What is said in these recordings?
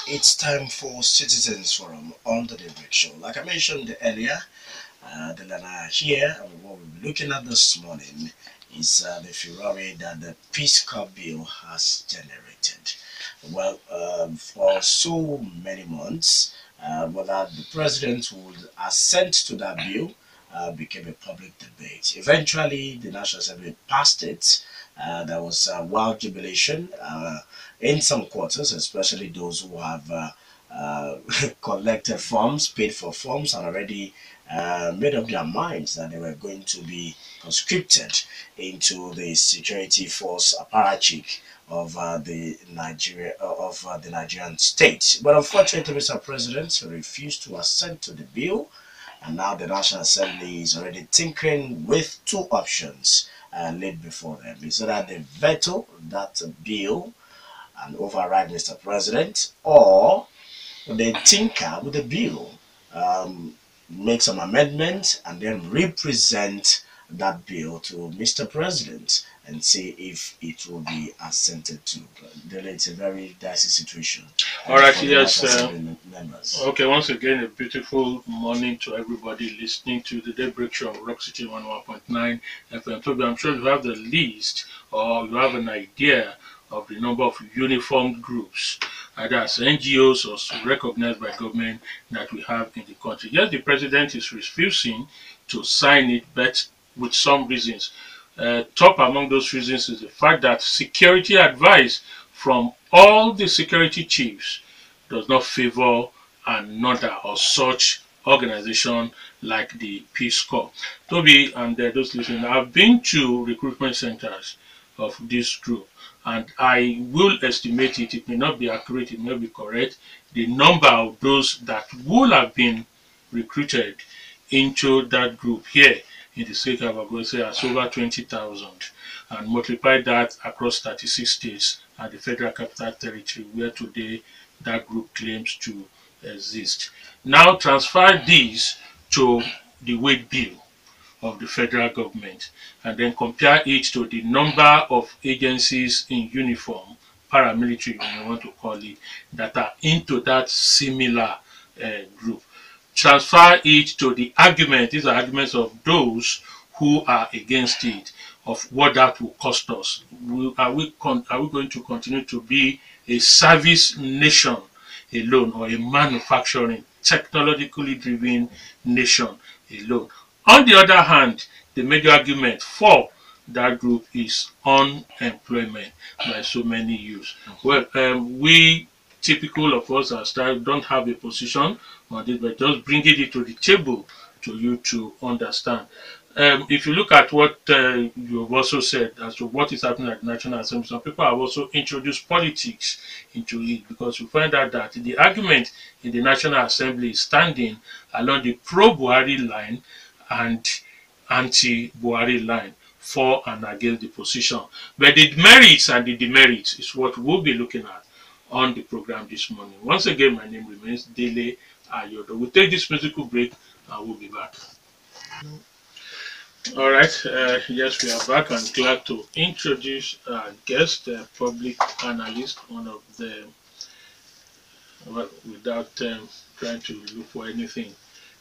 It's time for Citizens Forum on the Daybreak Show. Like I mentioned earlier, Dele and I are here, and what we'll be looking at this morning is the furore that the Peace Corps bill has generated. Well, for so many months, whether the president would assent to that bill became a public debate. Eventually, the National Assembly passed it. There was wild jubilation in some quarters, especially those who have collected forms, paid for forms, and already made up their minds that they were going to be conscripted into the security force apparatchik of the Nigerian state. But unfortunately, Mr. President refused to assent to the bill, and now the National Assembly is already tinkering with two options laid before them. Is that they veto that bill and override Mr. President, or they tinker with the bill, make some amendments, and then represent that bill to Mr. President and see if it will be assented to. It's a very dicey situation. All right, for the yes. National Assembly members. Okay, once again, a beautiful morning to everybody listening to the Daybreak Show on Rock City 101.9 FM. Tobi, I'm sure you have the list or you have an idea of the number of uniformed groups, either as NGOs or recognized by government, that we have in the country. Yes, the president is refusing to sign it, but with some reasons. Top among those reasons is the fact that security advice from all the security chiefs does not favor another or such organization like the Peace Corps. Tobi and those listening, I've been to recruitment centers of this group, and I will estimate it. It may not be accurate, it may not be correct. The number of those that will have been recruited into that group here in the state of Agosi is over 20,000, and multiply that across 36 states and the Federal Capital Territory, where today that group claims to exist. Now transfer these to the weight bill of the federal government, and then compare it to the number of agencies in uniform, paramilitary, you want to call it, that are into that similar group. Transfer it to the argument, these are arguments of those who are against it, of what that will cost us. Are we going to continue to be a service nation alone, or a manufacturing, technologically driven nation alone? On the other hand, the major argument for that group is unemployment by so many youths. Well, we typical of us as style don't have a position on this, but just bringing it to the table to you to understand. If you look at what you've also said as to what is happening at the National Assembly, some people have also introduced politics into it, because you find out that the argument in the National Assembly is standing along the pro-Buhari line and anti-Buhari line, for and against the position. But the merits and the demerits is what we'll be looking at on the program this morning. Once again, my name remains Dele Ayodo. We'll take this musical break and we'll be back. All right, yes, we are back, and glad to introduce our guest, public analyst, one of the, well, without trying to look for anything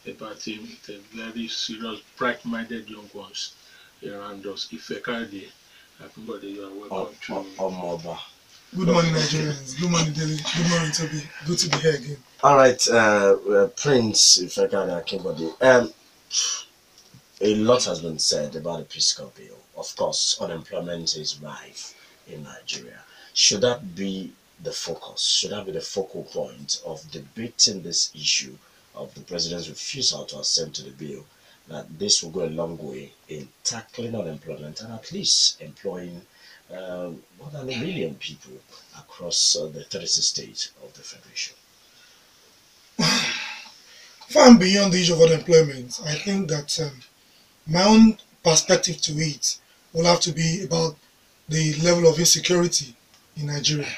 about him, the very serious, bright-minded young ones around us. Ifekayode Akinbode, you are welcome to. Good morning, Nigerians. Good morning, Dele. Good morning, Tobi. Good to be here again. All right, Prince Ifekayode Akinbode. A lot has been said about the Peace Corps bill. Of course, unemployment is rife in Nigeria. Should that be the focus? Should that be the focal point of debating this issue of the president's refusal to assent to the bill? That this will go a long way in tackling unemployment and at least employing more than 1 million people across the 36 states of the Federation. Far beyond the issue of unemployment, I think that my own perspective to it will have to be about the level of insecurity in Nigeria.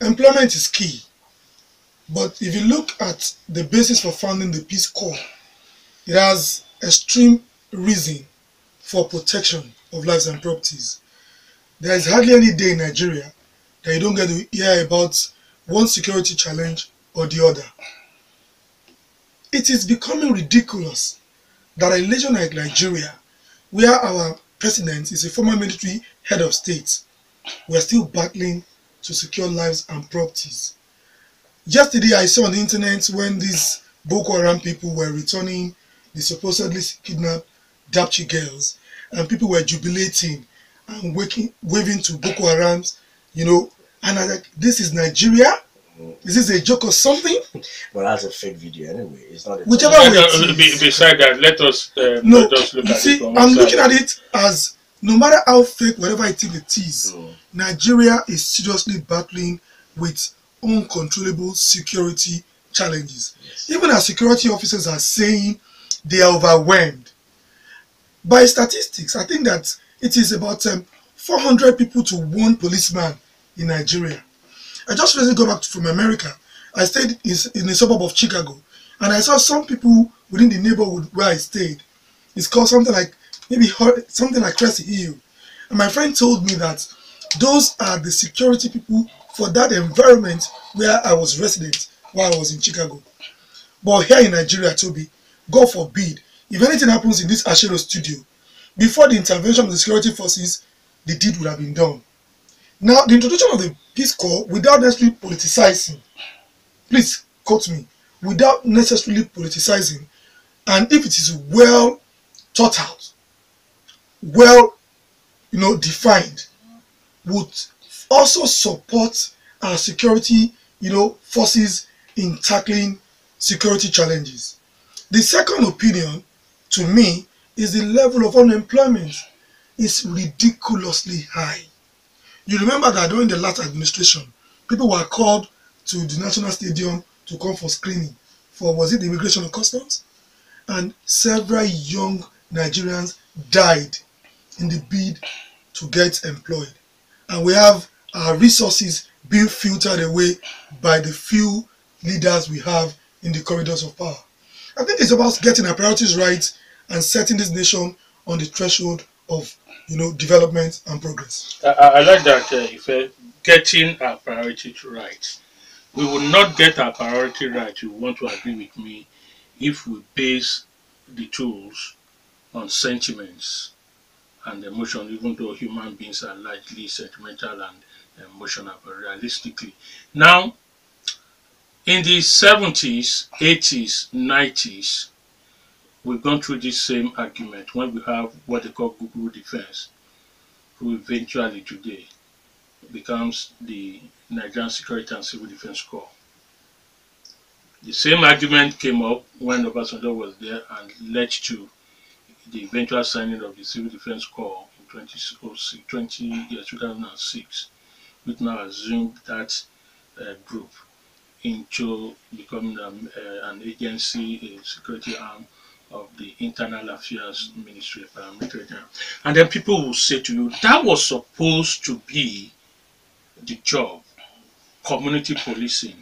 Employment is key, but if you look at the basis for founding the Peace Corps, it has extreme reason for protection of lives and properties. There is hardly any day in Nigeria that you don't get to hear about one security challenge or the other. It is becoming ridiculous that a nation like Nigeria, where our president is a former military head of state, we are still battling to secure lives and properties. Yesterday, I saw on the internet when these Boko Haram people were returning the supposedly kidnapped Dapchi girls, and people were jubilating and waving to Boko Haram's, and I was like, this is Nigeria? Is this a joke or something? Well, that's a fake video anyway. It's not a Whichever way it is. Beside that, let us No, just look you at see, it from I'm one looking side. at it as no matter how fake, whatever it is, Nigeria is seriously battling with uncontrollable security challenges. Yes. Even as security officers are saying they are overwhelmed. By statistics, I think that it is about 400 people to one policeman in Nigeria. I just recently got back from America. I stayed in a suburb of Chicago, and I saw some people within the neighborhood where I stayed. It's called something like Cressy Hill. And my friend told me that those are the security people for that environment where I was resident while I was in Chicago. But here in Nigeria, Tobi, God forbid, if anything happens in this Ayodo studio, before the intervention of the security forces, the deed would have been done. Now, the introduction of the Peace Corps without necessarily politicizing, please quote me, without necessarily politicizing, and if it is well thought out, well, defined, would also support our security, forces in tackling security challenges. The second opinion, to me, is the level of unemployment is ridiculously high. You remember that during the last administration, people were called to the National Stadium to come for screening for, was it the Immigration and Customs? And several young Nigerians died in the bid to get employed. And we have our resources being filtered away by the few leaders we have in the corridors of power. I think it's about getting our priorities right and setting this nation on the threshold of development and progress. I like that, if getting our priorities right. We will not get our priority right, you want to agree with me, if we base the tools on sentiments and emotion, even though human beings are largely sentimental and emotional, but realistically. Now, in the 70s, 80s, 90s, we've gone through this same argument when we have what they call Google defense, who eventually today becomes the Nigerian Security and Civil Defense Corps. The same argument came up when Obasanjo was there and led to the eventual signing of the Civil Defense Corps in 2006, which now assumed that group into becoming an agency, a security arm of the Internal Affairs Ministry, paramilitary. And then people will say to you, that was supposed to be the job, community policing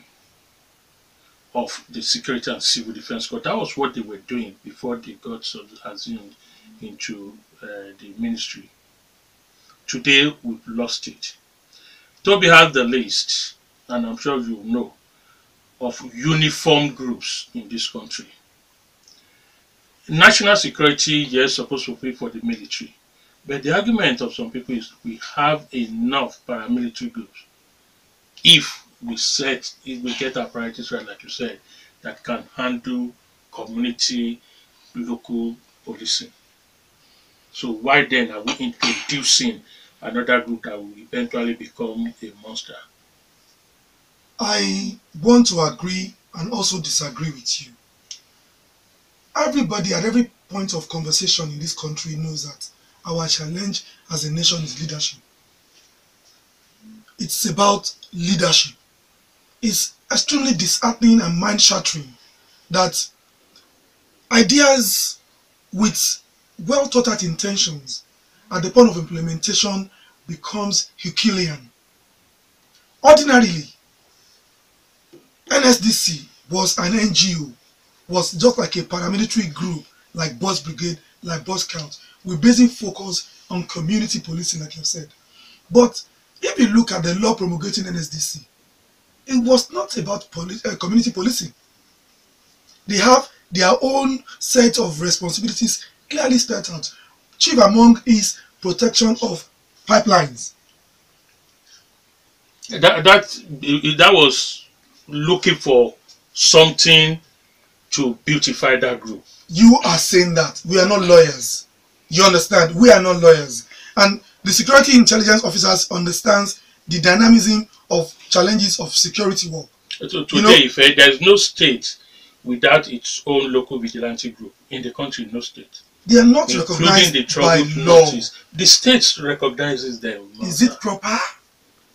of the Security and Civil Defense Corps. That was what they were doing before they got assumed into the ministry. Today, we've lost it. Tobi has the list, and I'm sure you know, of uniformed groups in this country. National security, yes, supposed to pay for the military. But the argument of some people is we have enough paramilitary groups. If we get our priorities right, like you said, that can handle community, local policing. So why then are we introducing another group that will eventually become a monster? I want to agree and also disagree with you. Everybody at every point of conversation in this country knows that our challenge as a nation is leadership. It's about leadership. It's extremely disheartening and mind-shattering that ideas with well thought out intentions at the point of implementation becomes Herculean. Ordinarily, NSDC was an NGO, was just like a paramilitary group like Boys Brigade, like Boy Scouts, with basic focus on community policing, like you said. But if you look at the law promulgating NSDC, It was not about community policing. They have their own set of responsibilities clearly spelled out. Chief among is protection of pipelines. That was looking for something to beautify that group. You are saying that. We are not lawyers. You understand? We are not lawyers. And the security intelligence officers understands the dynamism of challenges of security work. So today, if there is no state without its own local vigilante group in the country, no state. They are not including recognized the by law. notice. The state recognizes them. Is it proper?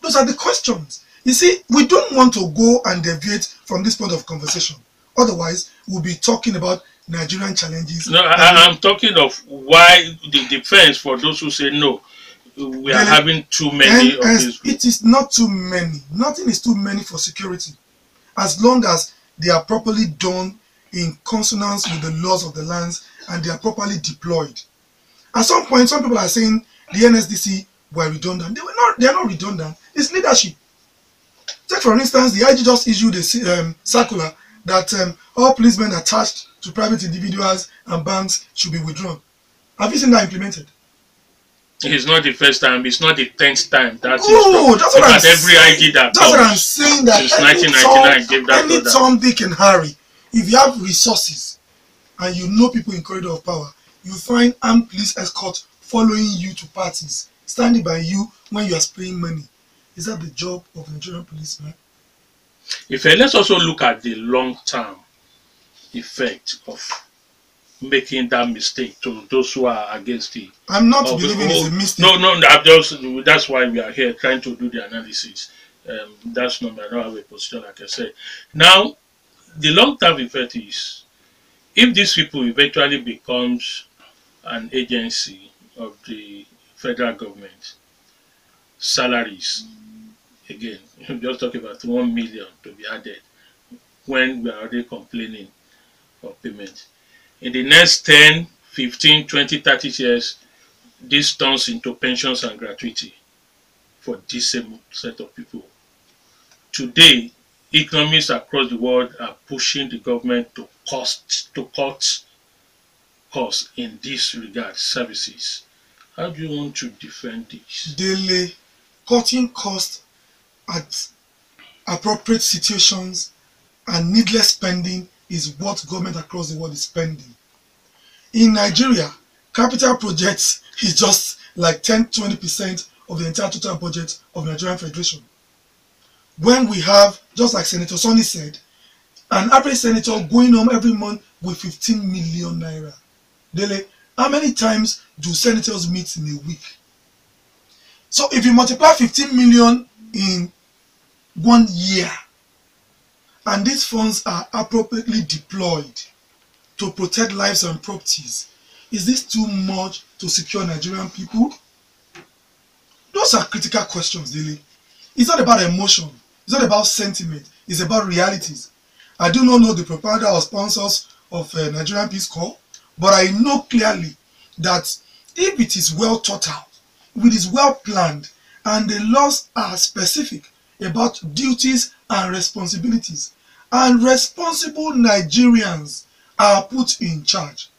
Those are the questions. You see, we don't want to go and deviate from this point of conversation. Otherwise, we'll be talking about Nigerian challenges. No, I'm talking of why the defense for those who say no. We are having too many of these groups. It is not too many. Nothing is too many for security. As long as they are properly done in consonance with the laws of the lands and they are properly deployed. At some point, some people are saying the NSDC were redundant. They are not redundant. It's leadership. Take for instance, the IG just issued a circular that all policemen attached to private individuals and banks should be withdrawn. Have you seen that implemented? It's not the first time. It's not the 10th time. That's that's what I'm saying. every IG that that's what I'm saying. That since 1999 gave that any Tom, Dick, and Harry, if you have resources and you know people in corridor of power, you find armed police escort following you to parties, standing by you when you are spraying money. Is that the job of Nigerian policemen? Let's also look at the long-term effect of making that mistake to those who are against it. I'm not believing it's a mistake. No, that's why we are here trying to do the analysis. That's not, I don't have a position, like I said. Now, the long-term effect is, if these people eventually becomes an agency of the federal government, salaries, again, just talking about 1 million to be added when we are already complaining of payment. In the next 10, 15, 20, 30 years, this turns into pensions and gratuity for this same set of people. Today, economists across the world are pushing the government to cut costs in this regard, services. How do you want to defend this? Dele, cutting costs at appropriate situations and needless spending is what government across the world is spending. In Nigeria, capital projects is just like 10-20% of the entire total budget of Nigerian Federation. When we have, just like Senator Sonny said, an average senator going home every month with 15 million naira. Dele, how many times do senators meet in a week? So if you multiply 15 million in 1 year, and these funds are appropriately deployed to protect lives and properties, is this too much to secure Nigerian people? Those are critical questions, Dele. It's not about emotion. It's not about sentiment. It's about realities. I do not know the proprietor or sponsors of Nigerian Peace Corps, but I know clearly that if it is well thought out, if it is well planned, and the laws are specific about duties and responsibilities, and responsible Nigerians are put in charge,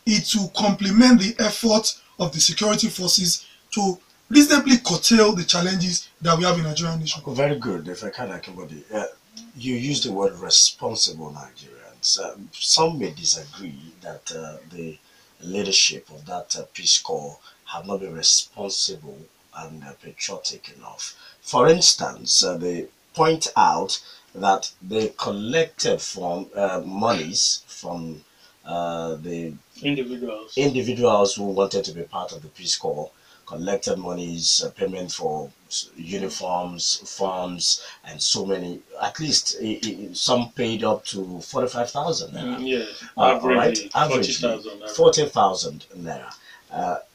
it will complement the effort of the security forces to reasonably curtail the challenges that we have in Nigerian nation. Very good, Ifekayode Akinbode. You used the word responsible Nigerians. Some may disagree that the leadership of that Peace Corps have not been responsible and patriotic enough. For instance, they point out that they collected from monies from the individuals who wanted to be part of the Peace Corps, collected monies, payment for uniforms, funds, and so many. At least some paid up to 45,000 naira. Averagely 40,000 naira.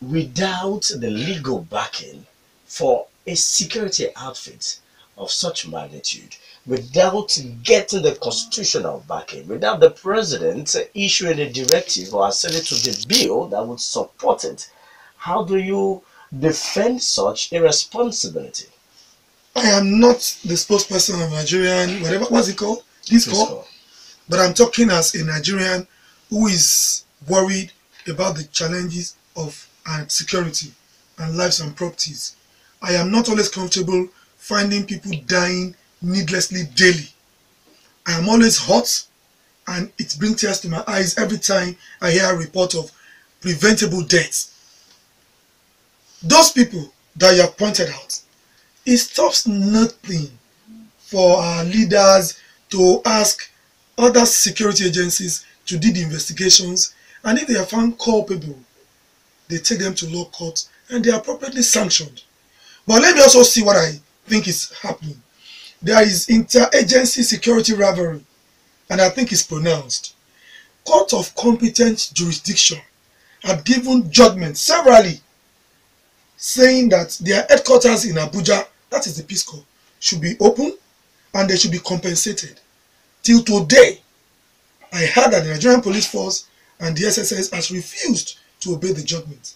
Without the legal backing for a security outfit of such magnitude, without getting the constitutional backing, without the president issuing a directive or ascending to the bill that would support it, how do you defend such irresponsibility? I am not the spokesperson of Nigerian, whatever, what's it called? This call. But I'm talking as a Nigerian who is worried about the challenges of security and lives and properties. I am not always comfortable finding people dying needlessly daily. I am always hot, and it brings tears to my eyes every time I hear a report of preventable deaths. Those people that you have pointed out, it stops nothing for our leaders to ask other security agencies to do the investigations, and if they are found culpable, they take them to law court and they are appropriately sanctioned. But let me also see what I think is happening. There is interagency security rivalry, and I think it's pronounced. Court of competent jurisdiction have given judgment severally saying that their headquarters in Abuja, that is the Peace Corps, should be open and they should be compensated. Till today, I heard that the Nigerian Police Force and the SSS has refused to obey the judgment.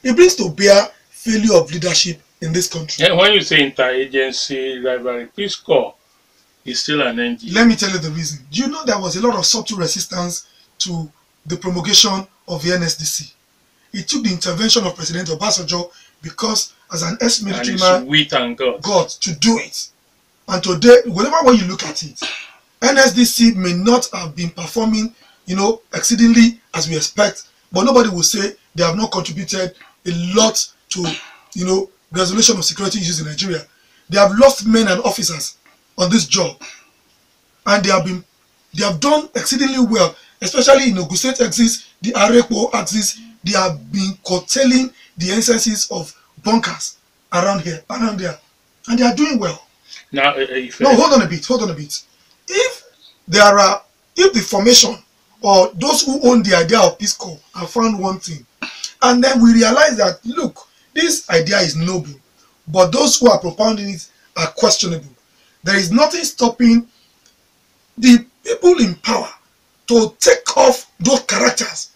It brings to bear failure of leadership in this country. And when you say interagency rivalry, Peace Corps is still an NGO. Let me tell you the reason. Do you know there was a lot of subtle resistance to the promulgation of the NSDC? It took the intervention of President Obasanjo because as an ex-military man, God to do it. And today, whatever way you look at it, NSDC may not have been performing, exceedingly as we expect, but nobody will say they have not contributed a lot to, resolution of security issues in Nigeria. They have lost men and officers on this job, and they have done exceedingly well, especially in Ogun State axis, the Arepo axis. They have been curtailing the instances of bunkers around there, and they are doing well. Now, hold on a bit. If the formation or those who own the idea of Peace Corps have found one thing, and then we realize that, look, this idea is noble, but those who are propounding it are questionable. There is nothing stopping the people in power to take off those characters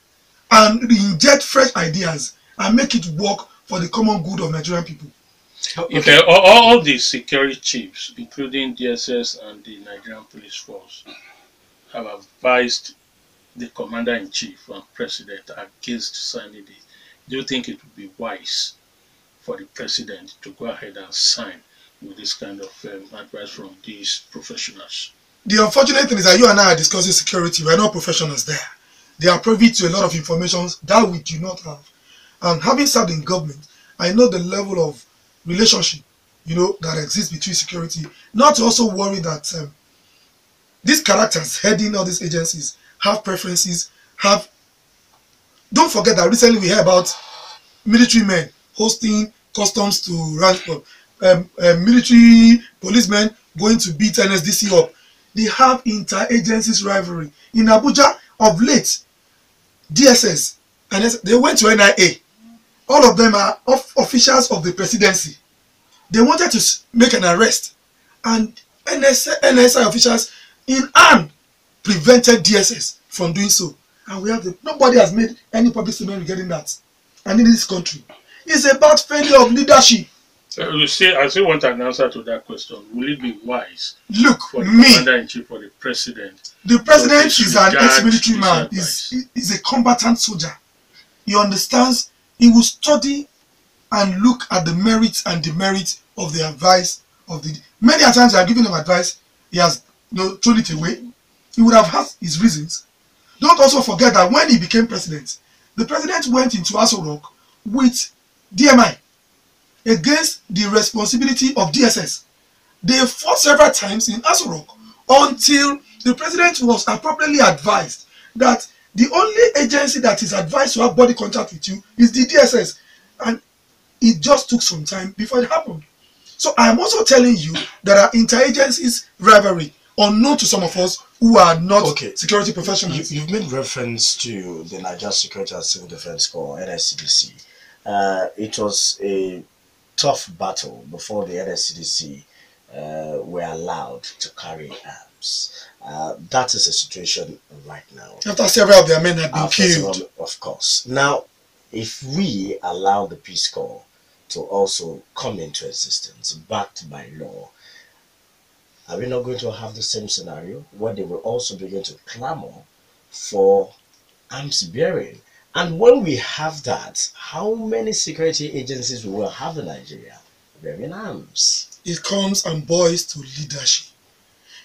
and inject fresh ideas and make it work for the common good of Nigerian people. Okay. All the security chiefs, including DSS and the Nigerian Police Force, have advised the Commander-in-Chief and President against signing it. Do you think it would be wise for the President to go ahead and sign with this kind of advice from these professionals? The unfortunate thing is that you and I are discussing security. We are not professionals there. They are privy to a lot of information that we do not have. And having served in government, I know the level of relationship, that exists between security. Not to also worry that these characters heading all these agencies have preferences. Don't forget that recently we heard about military men hosting customs to transport, military policemen going to beat NSDC up. They have interagencies rivalry. In Abuja, of late, DSS, and they went to NIA. All of them are officials of the presidency. They wanted to make an arrest, and NSI officials in arm prevented DSS from doing so. And nobody has made any public statement regarding that. And in this country, it's about failure of leadership. I still want an answer to that question. Will it be wise? Look, for the Commander-in-Chief or the President? The President is an ex-military man. He's a combatant soldier. He understands. He will study and look at the merits and demerits of the advice of the. Many times I have given him advice. He has thrown it away. He would have had his reasons. Don't also forget that when he became president, the president went into Aso Rock with DMI against the responsibility of DSS. They fought several times in Aso Rock until the president was appropriately advised that the only agency that is advised to have body contact with you is the DSS. And it just took some time before it happened. So I am also telling you there are interagencies rivalry unknown to some of us who are not security professionals. You've made reference to the Nigeria Security and Civil Defense Corps, NSCDC. It was a tough battle before the NSCDC were allowed to carry arms. That is the situation right now. After several of their men have been killed. Of course. Now, if we allow the Peace Corps to also come into existence, backed by law, are we not going to have the same scenario where they will also begin to clamor for arms bearing? And when we have that, how many security agencies we will have in Nigeria bearing arms? It comes and boils to leadership.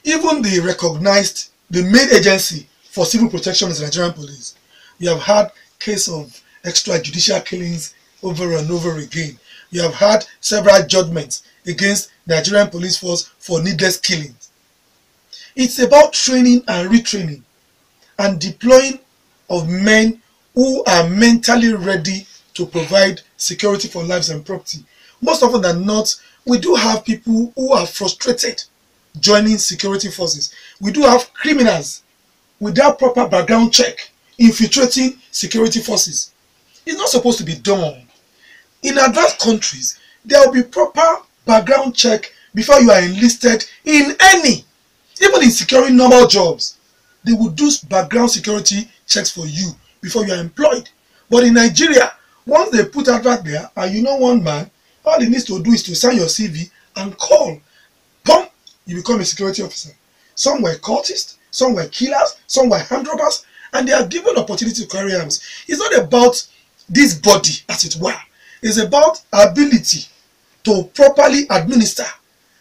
Even the main agency for civil protection is the Nigerian police. We have had case of extrajudicial killings over and over again. We have had several judgments against the Nigerian police force for needless killings. It's about training and retraining and deploying of men who are mentally ready to provide security for lives and property. Most often than not, we do have people who are frustrated joining security forces. We do have criminals without proper background check infiltrating security forces. It's not supposed to be done. In advanced countries, there will be proper background check before you are enlisted in any, even in securing normal jobs. They will do background security checks for you before you are employed. But in Nigeria, once they put advert there and you know one man, all he needs to do is to sign your CV and call. Boom, you become a security officer. Some were cultists, some were killers, some were hand robbers, and they are given opportunity to carry arms. It's not about this body, as it were. It's about ability to properly administer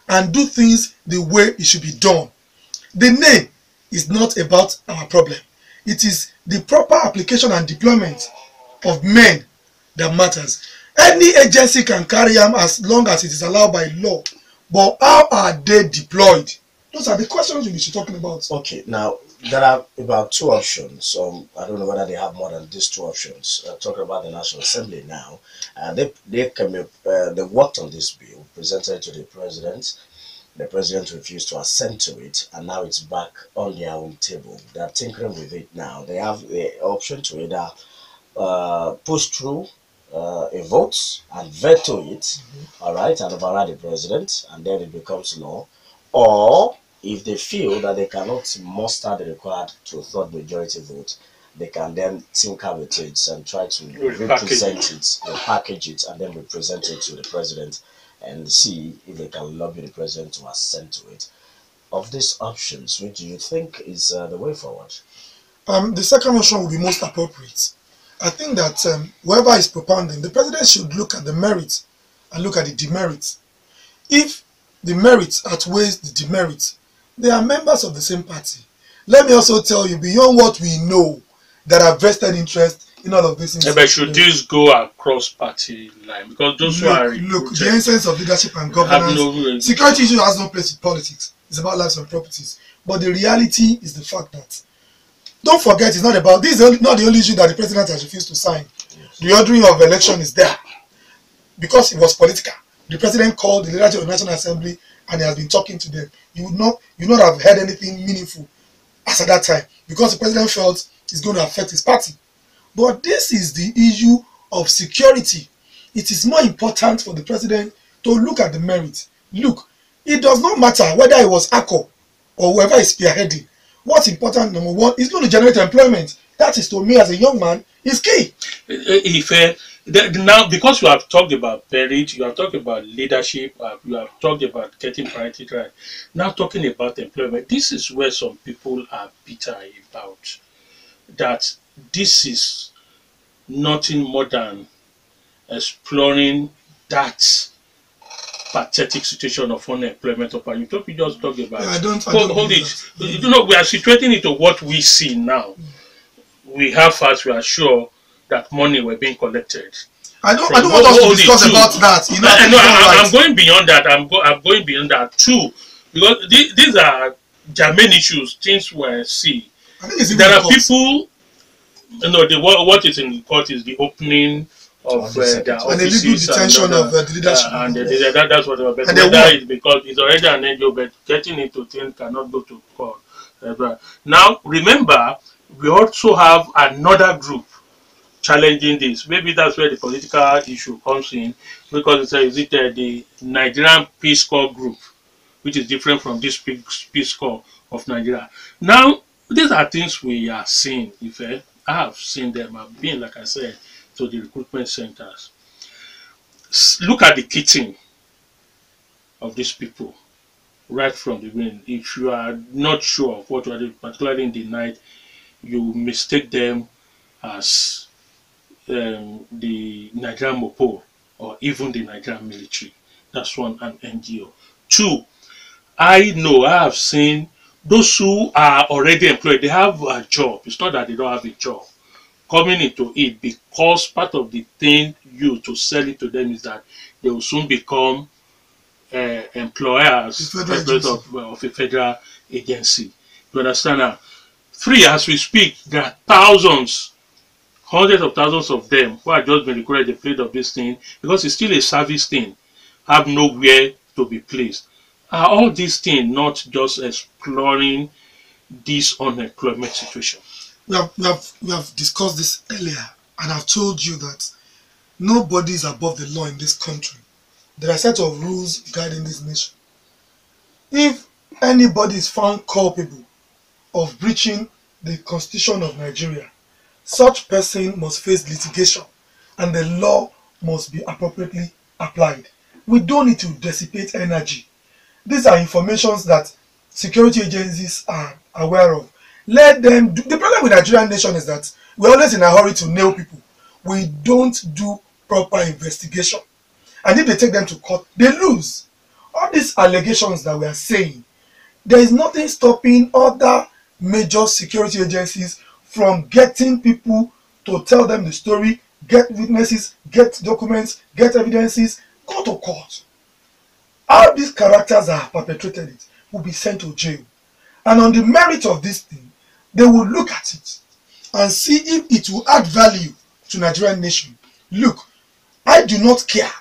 and do things the way it should be done. The name is not about our problem. It is the proper application and deployment of men that matters. Any agency can carry arms as long as it is allowed by law. But how are they deployed? Those are the questions we should be talking about. Okay, now there are about two options. I don't know whether they have more than these two options. Talking about the National Assembly now, they worked on this bill, presented it to the president. The president refused to assent to it, and now it's back on their own table. They are tinkering with it now. They have the option to either push through a vote and veto it, all right, and override the president, and then it becomes law. Or if they feel that they cannot muster the required two-thirds majority vote, they can then tinker with it and try to represent it, package it, and then represent it to the president and see if they can lobby the president to assent to it. Of these options, which do you think is the way forward? The second option will be most appropriate. I think that whoever is propounding, the president should look at the merits and look at the demerits. If the merits outweighs the demerits, they are members of the same party. Let me also tell you, beyond what we know, there are vested interest in all of this. Yeah, but should this go across party line? Because those who are look, the essence of leadership and governance, security issue has no place in politics. It's about lives and properties. But the reality is the fact that, don't forget, it's not about, this is not the only issue that the president has refused to sign. Yes. The ordering of election is there because it was political. The president called the leadership of the National Assembly and he has been talking to them. You would not have heard anything meaningful as at that time because the president felt it's going to affect his party. But this is the issue of security. It is more important for the president to look at the merits. Look, it does not matter whether it was ACO or whoever is spearheading. What's important, number one, is going to generate employment. That is, to me as a young man, is key. Now, because you have talked about merit, you have talked about leadership, you have talked about getting priority right. Now talking about employment, this is where some people are bitter about. That this is nothing more than exploring that pathetic situation of unemployment. You just talk about. I don't hold it. You know, we are situating it to what we see now. We have facts. We are sure that money were being collected. I don't want us to discuss about that. You know, I'm going beyond that. I'm going beyond that too, because these are germane issues. Things we see. There are people. You know, what is in the court is the opening of the offices and the legal detention of the leadership. That's what about. Whether it's because it's already an NGO, but getting into things cannot go to court. Now, remember, we also have another group challenging this. Maybe that's where the political issue comes in, because it's the Nigerian Peace Corps group, which is different from this Peace Corps of Nigeria. Now, these are things we are seeing. I have seen them. I've been, like I said, to the recruitment centers. look at the kitting of these people right from the beginning. If you are not sure of what you are doing, particularly in the night, you mistake them as the Nigerian Mopo or even the Nigerian military. That's one, an NGO. Two, I have seen those who are already employed, they have a job. It's not that they don't have a job. Coming into it because part of the thing you to sell it to them is that they will soon become employers of a federal agency. You understand now? Three, as we speak, there are thousands, hundreds of thousands of them who are just been recruited afraid of this thing because it's still a service thing, have nowhere to be placed. Are all these things not just exploring this unemployment situation? We have discussed this earlier, and I've told you that nobody is above the law in this country. There are a set of rules guiding this nation. If anybody is found culpable of breaching the Constitution of Nigeria, such person must face litigation and the law must be appropriately applied. We don't need to dissipate energy. These are informations that security agencies are aware of. Let them do. The problem with the Nigerian nation is that we're always in a hurry to nail people. We don't do proper investigation. And if they take them to court, they lose. All these allegations that we are saying, there is nothing stopping other major security agencies from getting people to tell them the story, get witnesses, get documents, get evidences, go to court. All these characters that have perpetrated it will be sent to jail. And on the merit of this thing, they will look at it and see if it will add value to Nigerian nation. Look, I do not care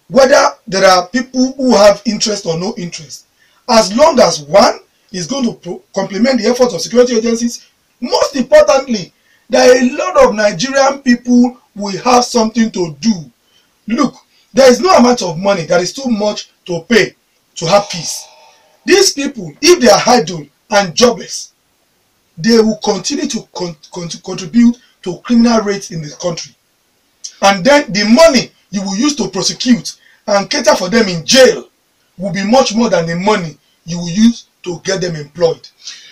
whether there are people who have interest or no interest. As long as one is going to complement the efforts of security agencies, most importantly, there are a lot of Nigerian people will have something to do. Look, there is no amount of money that is too much to pay to have peace. These people, if they are idle and jobless, they will continue to contribute to criminal rates in the country. And then the money you will use to prosecute and cater for them in jail will be much more than the money you will use to get them employed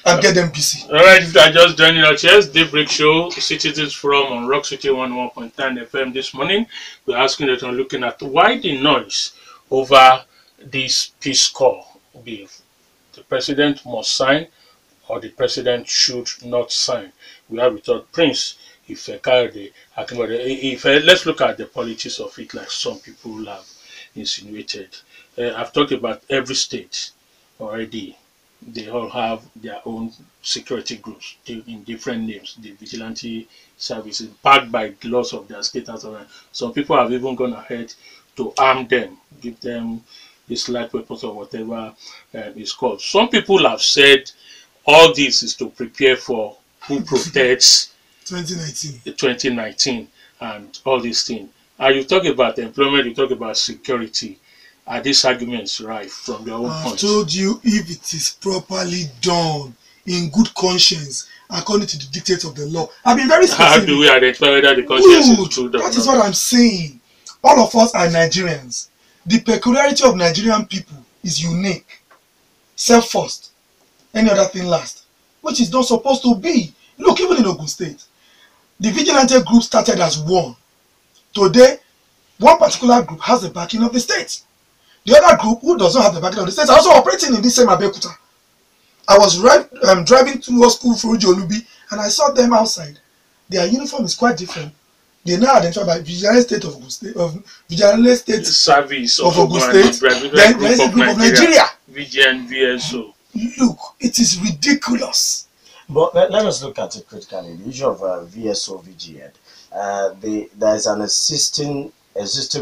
and get them busy. All right, if you are just joining us, yes, Daybreak Show, Citizens Forum on Rock City 101.9 FM this morning. We're asking that on looking at why the noise over this peace call bill. The president must sign or the president should not sign. We have with us Prince Ifekayode Akinbode. Let's look at the politics of it like some people have insinuated. I've talked about every state already. They all have their own security groups in different names, the vigilante services, backed by the laws of their state and so on. Some people have even gone ahead to arm them, give them these light weapons or whatever it's called. Some people have said all this is to prepare for who protects 2019 and all these things. And you talk about employment, you talk about security. Are these arguments right from their own point? I've told you, if it is properly done in good conscience, according to the dictates of the law. I've been very specific. How do we identify whether the conscience is true? That is what I'm saying. All of us are Nigerians. The peculiarity of Nigerian people is unique. Self first, any other thing last, which is not supposed to be. Look, even in Ogun State, the vigilante group started as one. Today, one particular group has the backing of the state. The other group, who does not have the backing of the state, are also operating in this same Abeokuta. I was driving towards school for Olubi, and I saw them outside. Their uniform is quite different. They now identified by Vigilante State of Ogun State, Vigilante State Service of Ogun State. Then there is a group of Nigeria. VGN, VSO. Look, it is ridiculous. But let us look at it critically. The issue of VSO, VGN. There is an existing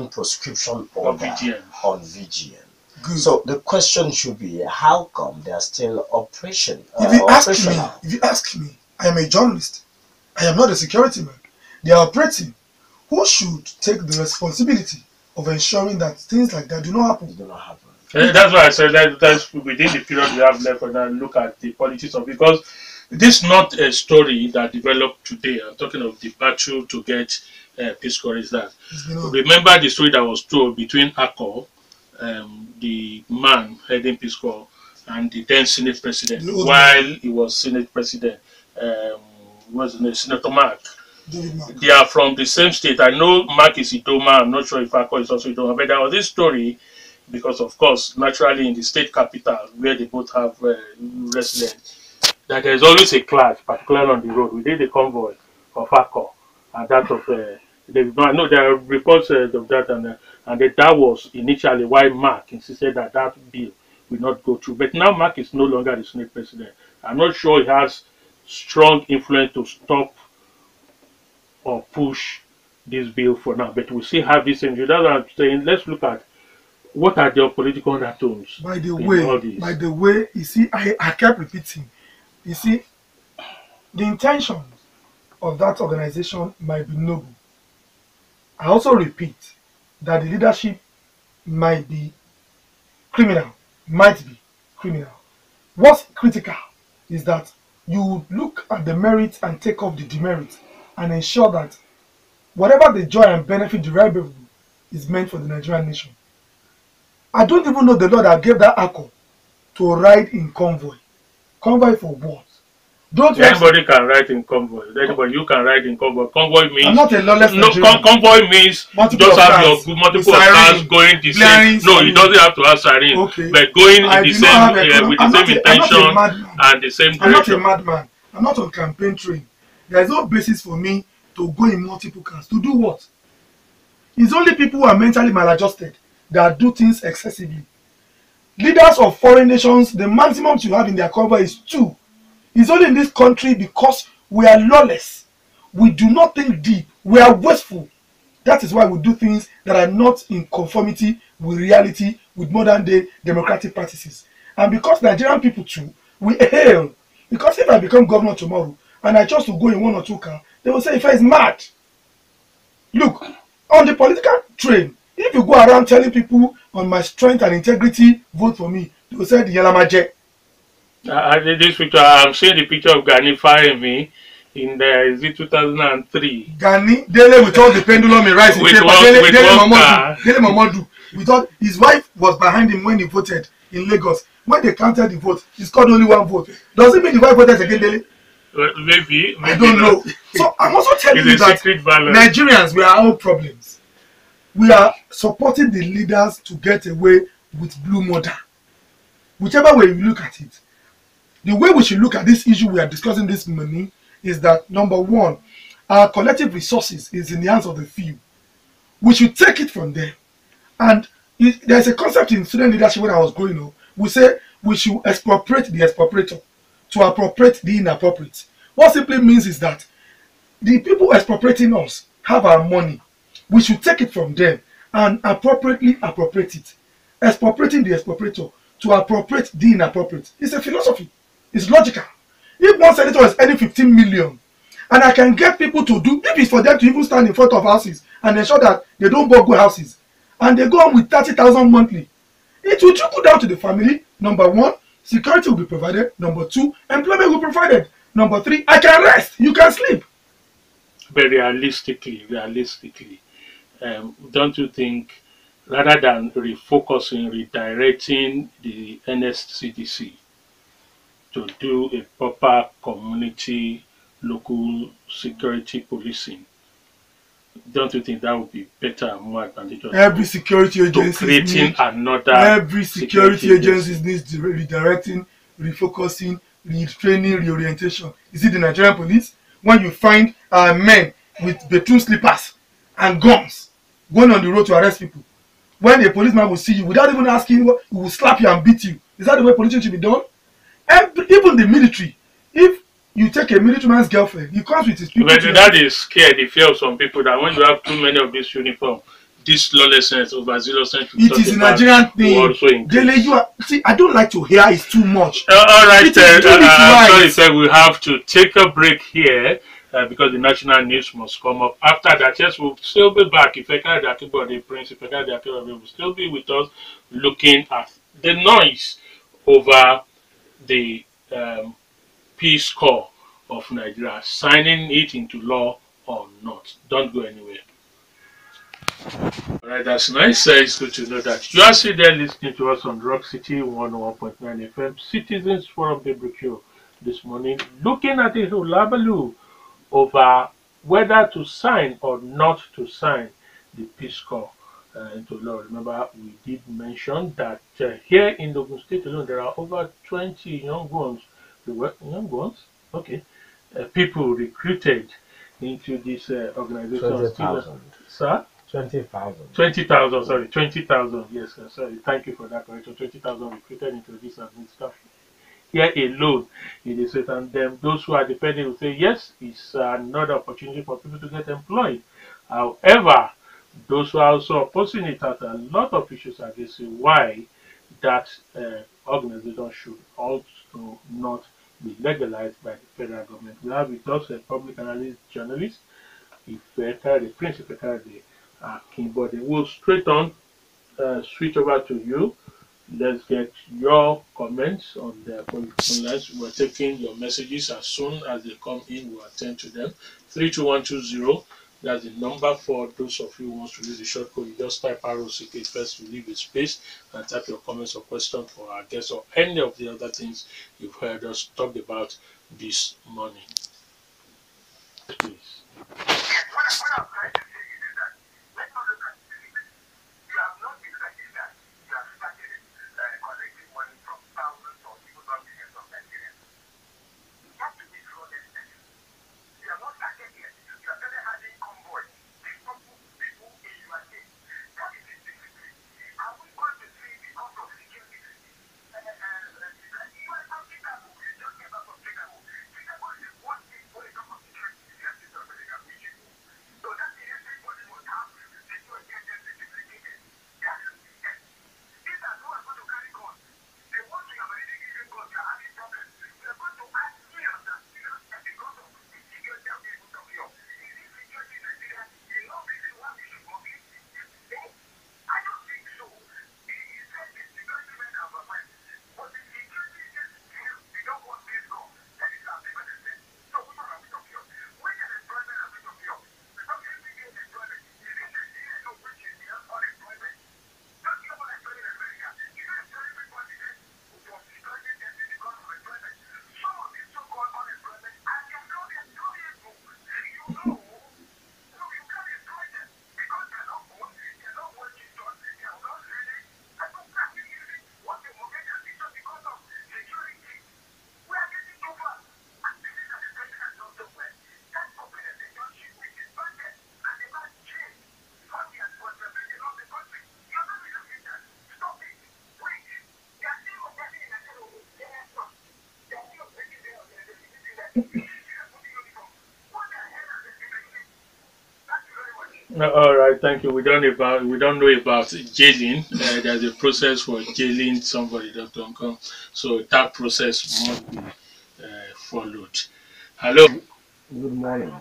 prescription order on VGN. Good. So the question should be, how come they are still operational? If you ask me, I am a journalist. I am not a security man. They are operating. Who should take the responsibility of ensuring that things like that do not happen? Do not happen. That's why I said that's within the period we have left for now. Look at the politics of, because this is not a story that developed today. I'm talking of the battle to get Peace Corps is that. Remember the story that was told between Akko, the man heading Peace Corps, and the then Senate President, while he was Senate President, was Senator Mark. They are from the same state. I know Mark is Idoma. I'm not sure if Akko is also Idoma, but there was this story because, of course, naturally in the state capital where they both have residence, that there's always a clash, particularly on the road. We did the convoy of Akko and that of I know there are reports of that, and that was initially why Mark insisted that that bill will not go through. But now Mark is no longer the Senate President. I'm not sure he has strong influence to stop or push this bill for now. But we still have this injury. That's what I'm saying. Let's look at what are the political undertones. By the way, you see, I kept repeating. You see, the intentions of that organization might be noble. I also repeat that the leadership might be criminal. What's critical is that you look at the merits and take off the demerits and ensure that whatever the joy and benefit derivable is meant for the Nigerian nation. I don't even know the law that gave that Akko to ride in convoy. Convoy for what? Anybody can ride in convoy. Anybody, you can ride in convoy. Convoy means I'm not a lawless Nigerian. Convoy means you just have your multiple cars going the same. No, you doesn't have to have siren. Okay. But going in the same with the same intention and the same direction. I'm not a madman. I'm not on campaign train. There is no basis for me to go in multiple cars. To do what? It's only people who are mentally maladjusted that do things excessively. Leaders of foreign nations, the maximum you have in their cover is 2. It's only in this country because we are lawless. We do not think deep. We are wasteful. That is why we do things that are not in conformity with reality, with modern day democratic practices. And because Nigerian people too, we hail. Because if I become governor tomorrow and I chose to go in 1 or 2 cars, they will say Ife is mad. Look, on the political train, if you go around telling people on my strength and integrity, vote for me, they will say the Yalamaje. This picture, I'm seeing the picture of Gani firing me in the, is it 2003? Gani, Dele with all the pendulum in rising paper. Dele Mamadou. We thought his wife was behind him when he voted in Lagos. When they counted the vote, he scored only 1 vote. Does it mean the wife voted again, Dele? Maybe I don't know. So I'm also telling you that Nigerians, we are all problems. We are supporting the leaders to get away with blue murder. Whichever way you look at it. The way we should look at this issue we are discussing this morning is that, number one, our collective resources is in the hands of the few. We should take it from them. And there's a concept in student leadership when I was growing up. We say we should expropriate the expropriator to appropriate the inappropriate. What simply means is that the people expropriating us have our money. We should take it from them and appropriately appropriate it. Expropriating the expropriator to appropriate the inappropriate. It's a philosophy. It's logical. If one senator is earning 15 million, and I can get people to do, if it's for them to even stand in front of houses and ensure that they don't burgle houses, and they go on with 30,000 monthly, it will trickle down to the family. Number one, security will be provided. Number two, employment will be provided. Number three, I can rest. You can sleep. But realistically, don't you think, rather than refocusing, redirecting the NSCDC to do a proper community local security policing, don't you think that would be better and more advantageous? Every security agency creating another. Every security agency needs redirecting, refocusing, retraining, reorientation. Is it the Nigerian police? When you find men with bedroom slippers and guns going on the road to arrest people, when a policeman will see you without even asking, he will slap you and beat you. Is that the way policing should be done? Even the military, if you take a military man's girlfriend, he comes with his people. But that is scared, the fear of some people that when you have too many of these uniforms, this lawlessness, overzealousness, it is a Nigerian thing. Dele, you are, see, I don't like to hear it's too much. All right, I'm sorry, sir, we have to take a break here because the national news must come up. After that, yes, we'll still be back. Ifekayode Akinbode, Prince Ifekayode Akinbode will still be with us, looking at the noise over the Peace Corps of Nigeria, signing it into law or not. Don't go anywhere. All right, that's nice. It's good to know that you are still there listening to us on Rock City 101.9 FM, Citizens Forum Daybreak Show this morning, looking at it Labalu over whether to sign or not to sign the Peace Corps into law. Remember, we did mention that here in Ogun State alone, there are over 20 young ones, okay, people recruited into this organization. 20,000. Sir? 20,000. 20,000, sorry, 20,000, yes, sorry, thank you for that correction. 20,000 recruited into this administration here alone in the state, and then those who are depending will say, yes, it's another opportunity for people to get employed. However, those who are also opposing it have a lot of issues against it, why that organization should also not be legalized by the federal government. We have with us a public analyst journalist, Ifekayode Akinbode. We'll straight on switch over to you. Let's get your comments on the phone lines. We're taking your messages as soon as they come in. We'll attend to them. 32120. That's the number for those of you who want to use the short code. You just type ROCK first to leave a space and type your comments or questions for our guests or any of the other things you've heard us talk about this morning. Please. All right, thank you. We don't know about jailing. There's a process for jailing somebody that don't come, so that process must be followed. Hello. Good morning.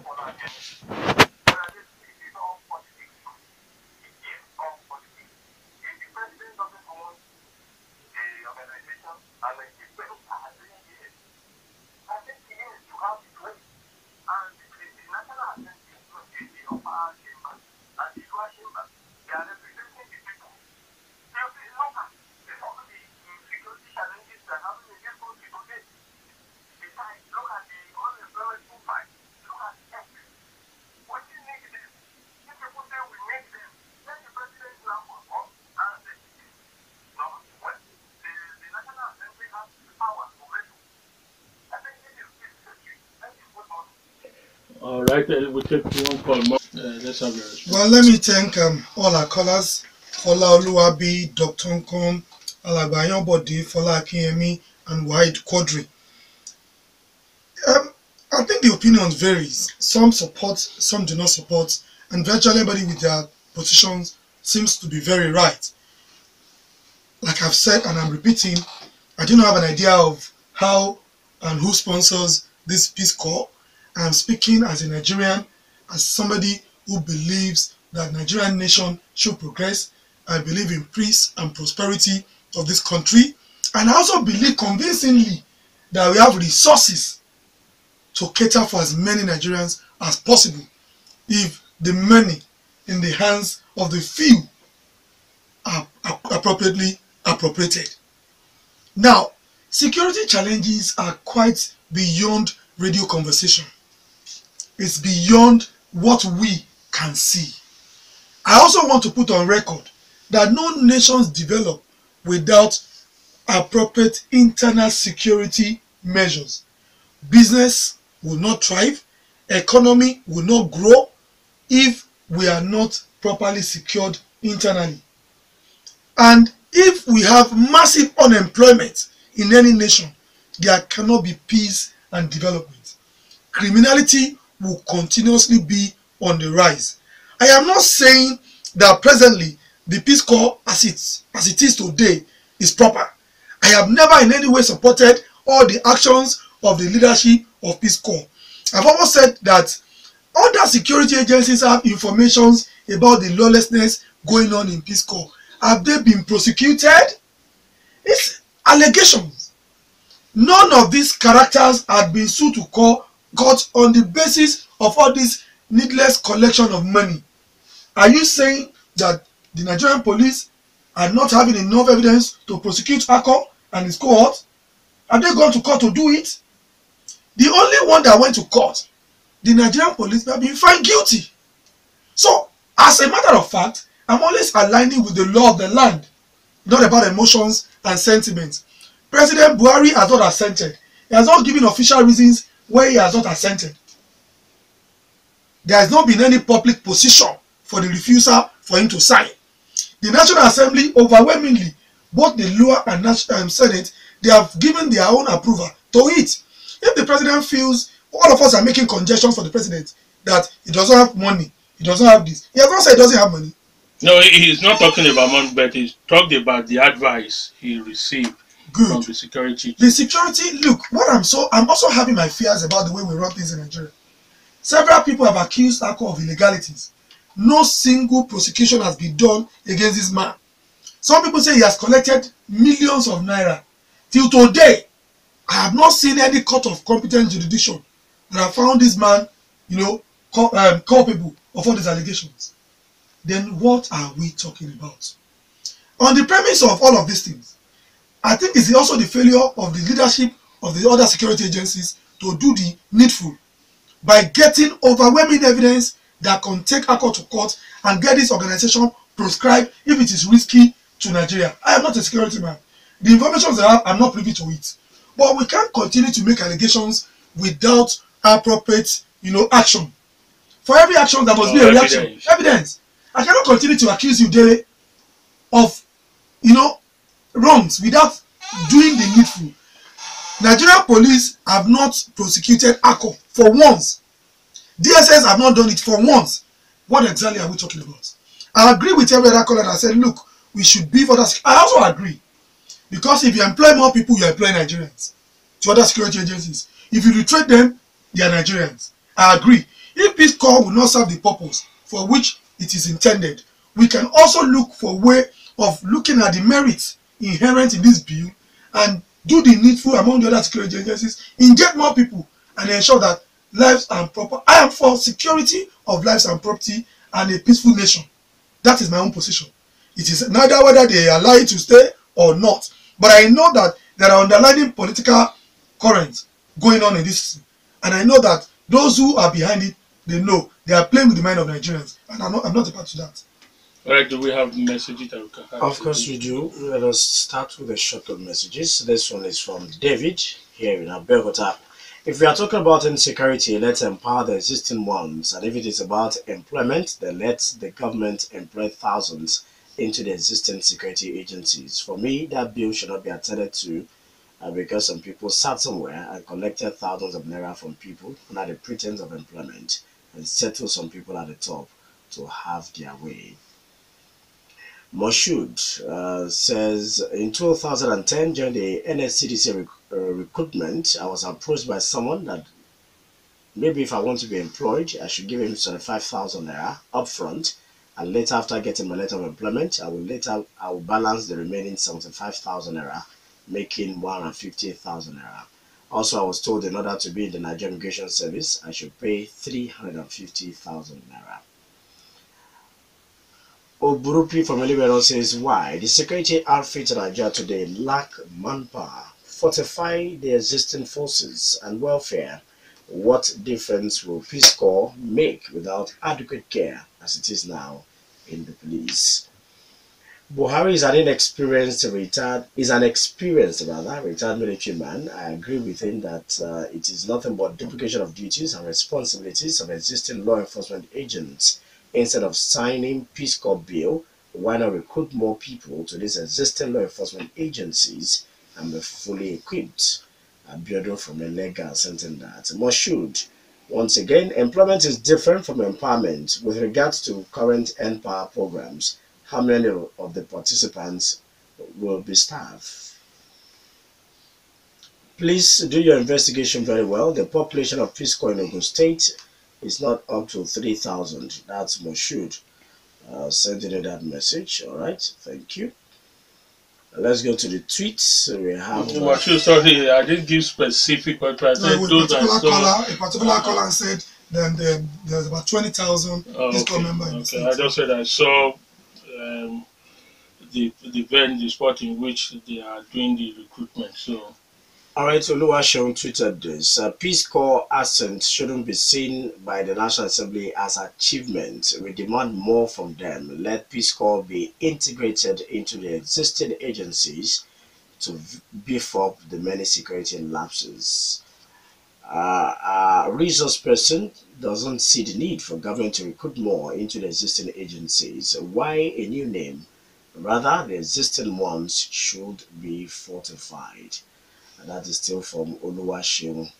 All right, we'll take one call more. Let's have a response. Well, let me thank all our callers, Fola Oluwabi, Dr. Nkom, Alagba Ayodo, Fola Akinyemi, and Wahid Quadri. I think the opinions varies. Some support, some do not support, and virtually everybody with their positions seems to be very right. Like I've said, and I'm repeating, I do not have an idea of how and who sponsors this Peace Corps. I'm speaking as a Nigerian, as somebody who believes that Nigerian nation should progress. I believe in peace and prosperity of this country. And I also believe convincingly that we have resources to cater for as many Nigerians as possible. if the money in the hands of the few are appropriately appropriated. Now, security challenges are quite beyond radio conversation. It's beyond what we can see. I also want to put on record that no nations develop without appropriate internal security measures. Business will not thrive, economy will not grow if we are not properly secured internally. And if we have massive unemployment in any nation, there cannot be peace and development. Criminality will continuously be on the rise. I am not saying that presently the Peace Corps as it is today is proper. I have never in any way supported all the actions of the leadership of Peace Corps. I've always said that other security agencies have information about the lawlessness going on in Peace Corps. Have they been prosecuted? It's allegations. None of these characters had been sued to court on the basis of all this needless collection of money. Are you saying that the Nigerian police are not having enough evidence to prosecute Akko and his cohort? Have they gone to court to do it? The only one that went to court, the Nigerian police, have been found guilty. So, as a matter of fact, I'm always aligning with the law of the land, not about emotions and sentiments. President Buhari has not assented. He has not given official reasons why he has not assented. There has not been any public position for the refusal for him to sign. The National Assembly overwhelmingly, both the lower and Senate, they have given their own approval to it. If the president feels all of us are making congestion for the president that he doesn't have money, he doesn't have this, he has not said he doesn't have money. No, he's not talking about money, but he's talked about the advice he received from the security. The security, look, I'm also having my fears about the way we run things in Nigeria. Several people have accused Akko of illegalities. No single prosecution has been done against this man. Some people say he has collected millions of naira. Till today, I have not seen any court of competent jurisdiction that have found this man, culpable of all these allegations. Then what are we talking about? On the premise of all of these things, I think it's also the failure of the leadership of the other security agencies to do the needful by getting overwhelming evidence that can take Akko to court and get this organization proscribed if it is risky to Nigeria. I am not a security man. The information they have, I'm not privy to it. But we can't continue to make allegations without appropriate, action. For every action, there must be a reaction. Evidence. I cannot continue to accuse you, Dele, of, wrongs without doing the needful. Nigerian police have not prosecuted Akko for once. DSS have not done it for once. What exactly are we talking about? I agree with every other caller that said, look, we should beef other. I also agree. Because if you employ more people, you employ Nigerians to other security agencies. If you retreat them, they are Nigerians. I agree. If Peace Corps will not serve the purpose for which it is intended, we can also look for a way of looking at the merits inherent in this bill and do the needful among the other security agencies, inject more people and ensure that lives and property. I am for security of lives and property and a peaceful nation. That is my own position. It is neither whether they allow it to stay or not. But I know that there are underlying political currents going on in this. And I know that those who are behind it, they know they are playing with the mind of Nigerians. And I'm not a part to that. All right, do we have messages that we can have? Of course we do. Let us start with a short of messages. This one is from David here in Abeokuta. If we are talking about insecurity, let's empower the existing ones. And if it is about employment, then let the government employ thousands into the existing security agencies. For me, that bill should not be attended to because some people sat somewhere and collected thousands of naira from people under the pretense of employment and settled some people at the top to have their way. Moshood says, in 2010, during the NSCDC recruitment, I was approached by someone that maybe if I want to be employed, I should give him 75,000 naira upfront, and later, after getting my letter of employment, I will balance the remaining 75,000 naira, making 150,000 naira. Also, I was told in order to be in the Nigerian Immigration Service, I should pay 350,000 naira. Oburupi from Elibero says, why? The security outfits in Nigeria today lack manpower. Fortify the existing forces and welfare. What difference will Peace Corps make without adequate care as it is now in the police? Buhari is an experienced retired military man. I agree with him that it is nothing but duplication of duties and responsibilities of existing law enforcement agents. Instead of signing Peace Corps bill, why not recruit more people to these existing law enforcement agencies and be fully equipped? Ayodo from Elega sent that. Moshood, once again, employment is different from empowerment with regards to current N-Power programs. How many of the participants will be staff? Please do your investigation very well. The population of Peace Corps in Ogun State is not up to 3,000. That's Moshood sending you that message. All right, thank you. Let's go to the tweets. We have. Sorry, I didn't give specific, but I said those I saw. A particular caller said then there's about 20,000 Peace Corps members in the state. I just said I saw the spot in which they are doing the recruitment. So. All right, Oluwaseun tweeted this. Peace Corps assent shouldn't be seen by the National Assembly as achievement. We demand more from them. Let Peace Corps be integrated into the existing agencies to beef up the many security lapses. A resource person doesn't see the need for government to recruit more into the existing agencies. Why a new name? Rather, the existing ones should be fortified. And that is still from Oluwaseun.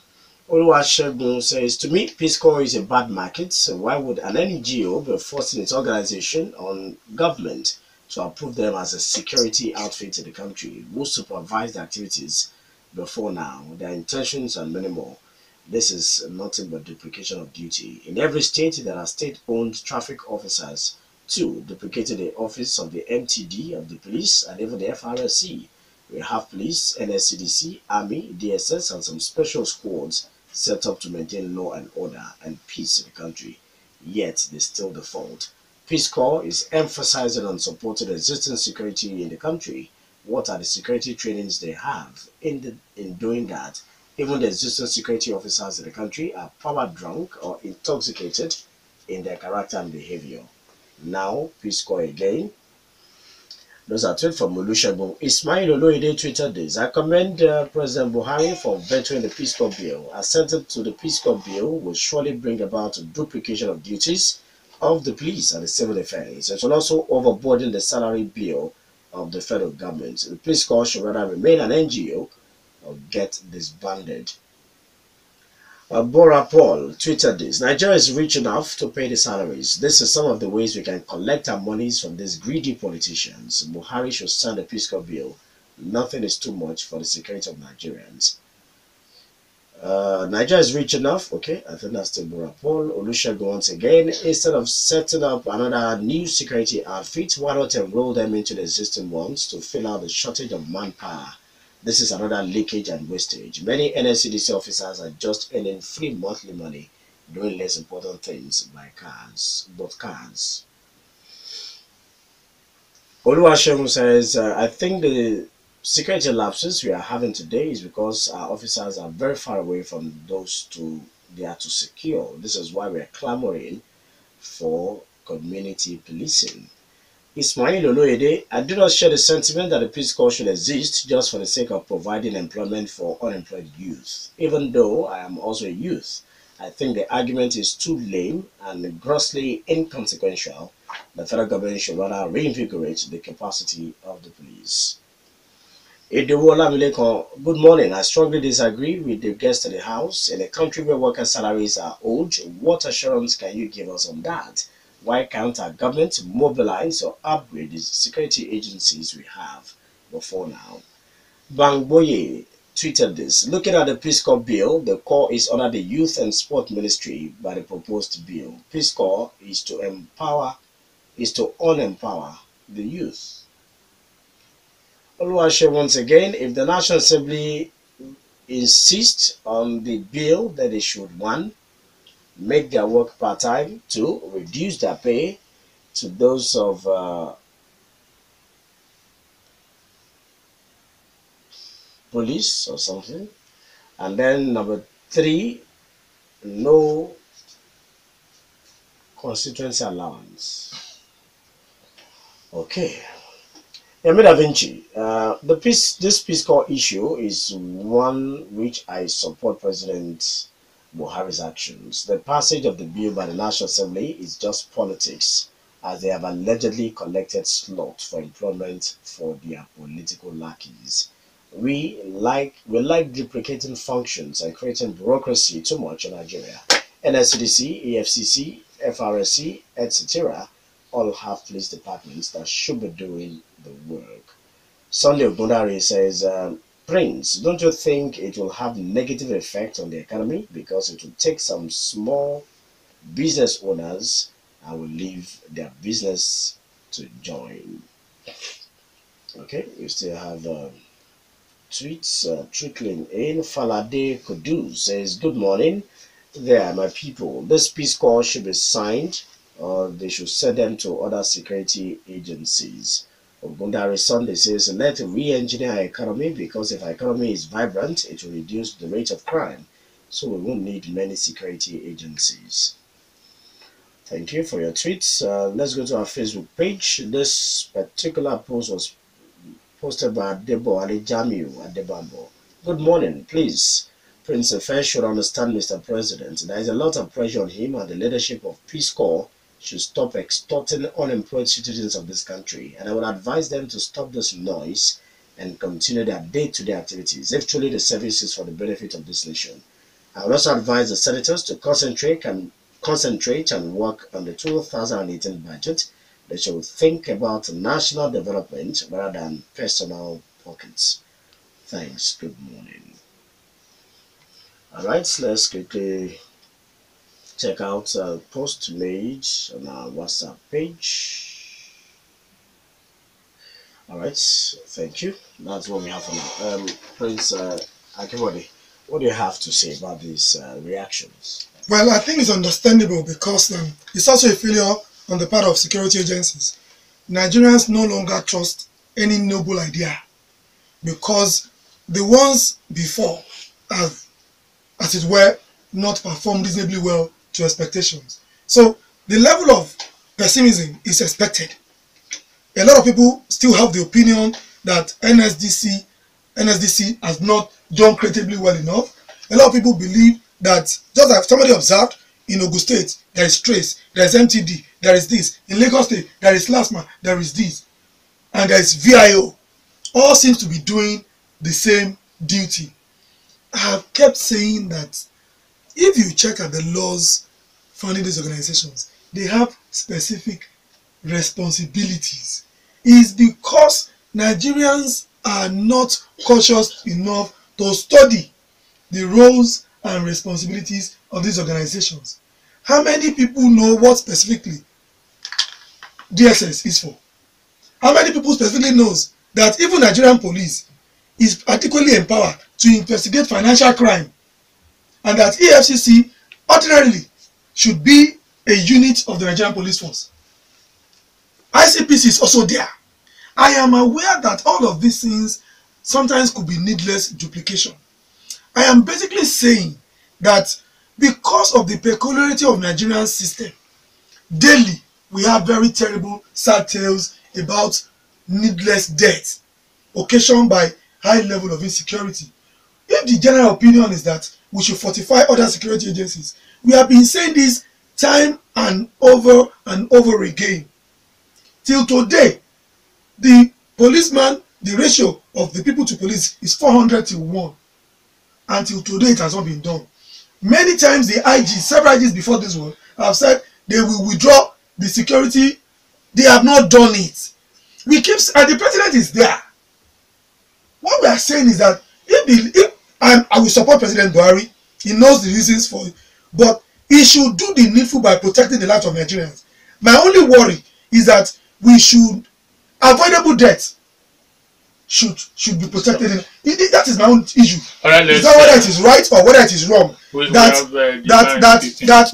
Oluwaseun says, to me, Peace Corps is a bad market. So why would an NGO be forcing its organization on government to approve them as a security outfit in the country? Who supervise the activities before now? Their intentions and many more. This is nothing but duplication of duty. In every state, there are state-owned traffic officers, too, duplicating the office of the MTD of the police and even the FRSC. We have police, NSCDC, Army, DSS, and some special squads set up to maintain law and order and peace in the country. Yet, they still default. Peace Corps is emphasizing on supporting existing security in the country. What are the security trainings they have? In doing that, even the existing security officers in the country are power drunk or intoxicated in their character and behavior. Now, Peace Corps again. Those are tweets from Olusegun. Ismail Oloide tweeted this. I commend President Buhari for vetoing the Peace Corps bill. Assent to the Peace Corps bill will surely bring about a duplication of duties of the police and the civil defense. It will also overburden the salary bill of the federal government. The Peace Corps should rather remain an NGO or get disbanded. Bora Paul tweeted this. Nigeria is rich enough to pay the salaries. This is some of the ways we can collect our monies from these greedy politicians. Buhari should sign the Peace Corps bill. Nothing is too much for the security of Nigerians. Nigeria is rich enough. Okay, I think that's still Bora Paul. Olusegun once again. Instead of setting up another new security outfit, why not enroll them into the existing ones to fill out the shortage of manpower? This is another leakage and wastage. Many NSCDC officers are just earning free monthly money, doing less important things like bought cars. Oluwaseun says, I think the security lapses we are having today is because our officers are very far away from those they are to secure. This is why we are clamoring for community policing. Ismail Oloide, I do not share the sentiment that the Peace Corps should exist just for the sake of providing employment for unemployed youth. Even though I am also a youth, I think the argument is too lame and grossly inconsequential. The federal government should rather reinvigorate the capacity of the police. Good morning. I strongly disagree with the guest of the House. In a country where worker salaries are owed, what assurance can you give us on that? Why can't our government mobilize or upgrade the security agencies we have before now? Bangboye tweeted this. Looking at the Peace Corps bill, the Corps is under the Youth and Sport Ministry by the proposed bill. Peace Corps is to unempower the youth. Oluwaseun once again, if the National Assembly insist on the bill that they should, one, make their work part-time, two, reduce their pay to those of police or something, and then number three, no constituency allowance. Okay. Yemi Da Vinci, this Peace Corps issue is one which I support President Buhari's actions. The passage of the bill by the National Assembly is just politics, as they have allegedly collected slots for employment for their political lackeys. We like duplicating functions and creating bureaucracy too much in Nigeria. NSCDC, EFCC, FRSC, etc. all have police departments that should be doing the work. Sunday Ogundare says, Prince, don't you think it will have negative effect on the economy because it will take some small business owners and will leave their business to join? Okay, you still have tweets trickling in. Falade Kudu says, good morning there, my people. This Peace Corps should be signed, or they should send them to other security agencies. Ogundare Sunday says, let re-engineer our economy, because if our economy is vibrant, it will reduce the rate of crime, so we won't need many security agencies. Thank you for your tweets. Let's go to our Facebook page. This particular post was posted by Debo Ali Jamiu Adebambo. Good morning, please. Prince Affair should understand, Mr. President. There is a lot of pressure on him, and the leadership of Peace Corps should stop extorting unemployed citizens of this country. And I would advise them to stop this noise and continue their day-to-day activities, if truly the service is for the benefit of this nation. I would also advise the senators to concentrate and work on the 2018 budget. They should think about national development rather than personal pockets. Thanks. Good morning. All right, let's quickly check out a post made on our WhatsApp page. All right, thank you. That's what we have for now. Prince Akinbode, what do you have to say about these reactions? Well, I think it's understandable because it's also a failure on the part of security agencies. Nigerians no longer trust any noble idea because the ones before have, as it were, not performed reasonably well to expectations. So the level of pessimism is expected. A lot of people still have the opinion that NSDC has not done creatively well enough. A lot of people believe that, just like somebody observed, in Ogun State, there is Trace, there is MTD, there is this. In Lagos State, there is LASMA, there is this. And there is VIO. All seems to be doing the same duty. I have kept saying that if you check at the laws founding these organizations, they have specific responsibilities. It's because Nigerians are not cautious enough to study the roles and responsibilities of these organizations. How many people know what specifically DSS is for? How many people specifically knows that even Nigerian police is adequately empowered to investigate financial crime, and that EFCC ordinarily should be a unit of the Nigerian police force? ICPC is also there. I am aware that all of these things sometimes could be needless duplication. I am basically saying that because of the peculiarity of Nigerian system, daily we have very terrible, sad tales about needless death occasioned by high level of insecurity. If the general opinion is that we should fortify other security agencies, we have been saying this time and over again. Till today, the policeman, the ratio of the people to police is 400 to 1. Until today, it has not been done. Many times the IG, several IGs before this one, have said they will withdraw the security. They have not done it. We keep, and the president is there. What we are saying is that I will support President Buhari. He knows the reasons for it, but he should do the needful by protecting the lives of Nigerians. My only worry is that we should avoidable death should be protected. That is my own issue. Right, it's not whether it is right or whether it is wrong. That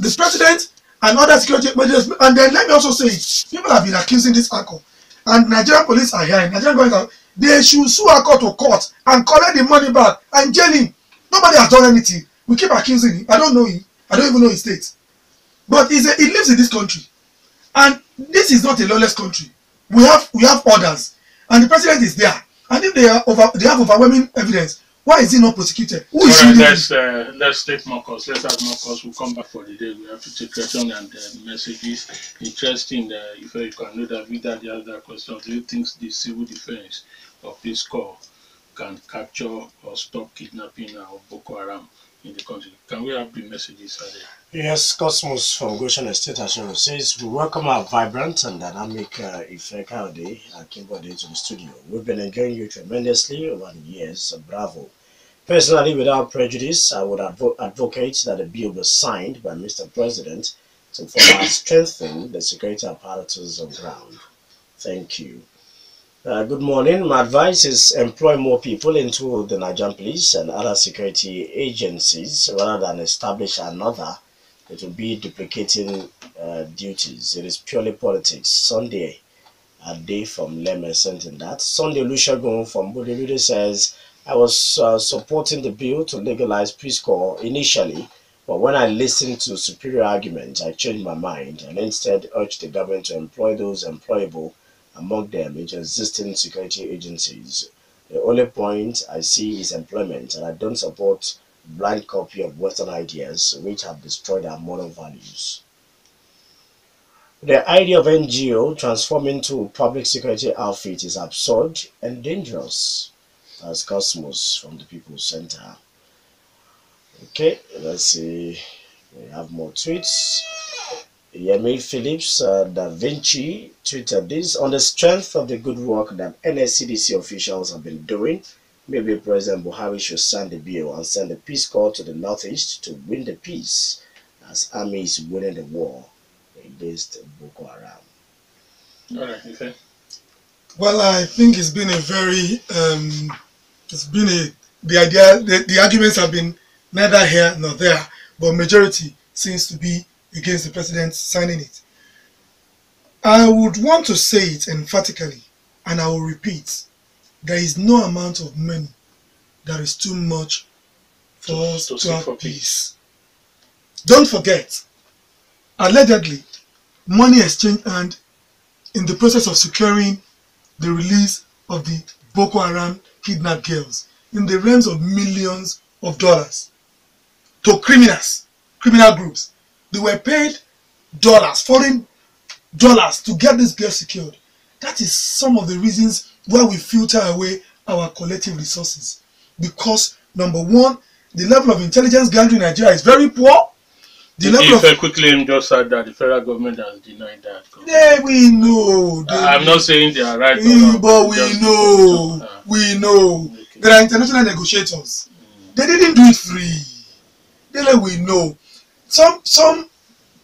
the president and other security measures, and then let me also say it, people have been accusing this ACO, and Nigerian police are here, Nigerian government, they should sue ACO to court and collect the money back and jail him. Nobody has done anything. We keep accusing him. I don't know him. I don't even know his state. But he lives in this country. And this is not a lawless country. We have orders. And the president is there. And if they have overwhelming evidence, why is he not prosecuted? Who is right, let's take more calls. Let's have more calls. We'll come back for the day. We have to take questions and messages. Interesting. If you can know that with that, the other question: do you think the civil defense of this Corps can capture or stop kidnapping of Boko Haram in the country? Can we have the messages there? Yes, Cosmos from Goshen Estate Assurance says, we welcome our vibrant and dynamic Ifekayode Akinbode to the studio. We've been enjoying you tremendously over the years. Bravo. Personally, without prejudice, I would advocate that a bill was signed by Mr. President to further strengthen the security apparatus on ground. Thank you. Good morning. My advice is employ more people into the Nigerian police and other security agencies rather than establish another. It will be duplicating duties. It is purely politics. Sunday, a day from Leme sent in that. Sunday Olusegun from Budilude says, I was supporting the bill to legalize Peace Corps initially, but when I listened to superior arguments, I changed my mind and instead urged the government to employ those employable among them into existing security agencies. The only point I see is employment, and I don't support blind copy of Western ideas which have destroyed our moral values. The idea of NGO transforming to public security outfit is absurd and dangerous. That's Cosmos from the People's Center. Okay, let's see. We have more tweets. Yemi Phillips Da Vinci tweeted this: on the strength of the good work that NSCDC officials have been doing, maybe President Buhari should sign the bill and send the Peace Corps to the Northeast to win the peace, as army is winning the war against Boko Haram. All right, okay. Well, I think it's been a very, the arguments have been neither here nor there, but majority seems to be against the president signing it. I would want to say it emphatically, and I will repeat, there is no amount of money that is too much for us to have peace. Don't forget, allegedly, money exchanged and in the process of securing the release of the Boko Haram kidnapped girls in the realms of millions of dollars to criminal groups. They were paid dollars, foreign dollars, to get these girls secured. That is some of the reasons why we filter away our collective resources. Because, number one, the level of intelligence gathering in Nigeria is very poor. Quickly just said that the federal government has denied that. Yeah, we know. I'm not saying they are right, but we know. We know. Okay. There are international negotiators. They didn't do it free. Dele, we know. Some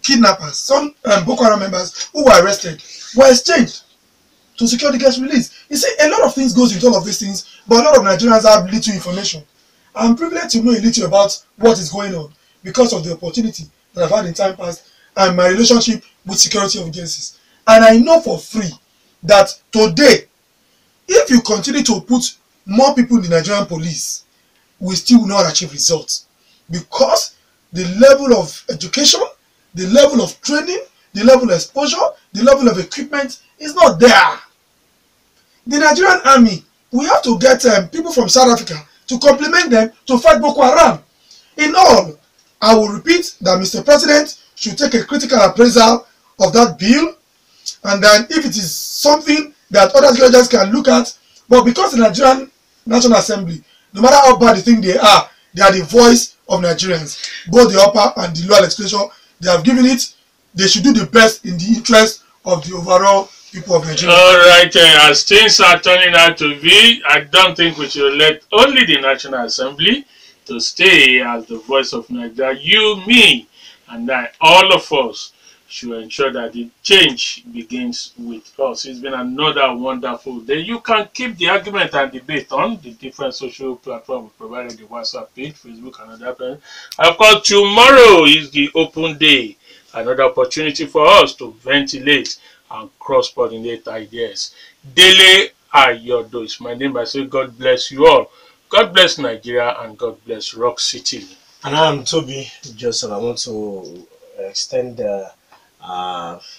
kidnappers, some Boko Haram members who were arrested were exchanged to secure the girls' release. You see, a lot of things goes into all of these things, but a lot of Nigerians have little information. I'm privileged to know a little about what is going on because of the opportunity that I've had in time past and my relationship with security agencies. And I know for free that today, if you continue to put more people in the Nigerian police, we still will not achieve results. Because the level of education, the level of training, the level of exposure, the level of equipment is not there. The Nigerian army, we have to get people from South Africa to complement them to fight Boko Haram. In all, I will repeat that Mr. President should take a critical appraisal of that bill, and then if it is something that other judges can look at, but because the Nigerian National Assembly, no matter how bad you think they are the voice of Nigerians, both the upper and the lower legislature, they have given it, they should do the best in the interest of the overall people of Nigeria. All right, as things are turning out to be, I don't think we should let only the National Assembly to stay as the voice of Nigeria. You, me, and I, all of us to ensure that the change begins with us. It's been another wonderful day. You can keep the argument and debate on the different social platforms we provided, the WhatsApp page, Facebook, and other places. And of course, tomorrow is the open day, another opportunity for us to ventilate and cross-pollinate ideas. Dele Ayodo is my name. I say God bless you all. God bless Nigeria and God bless Rock City. And I'm Tobi Joseph. I want to extend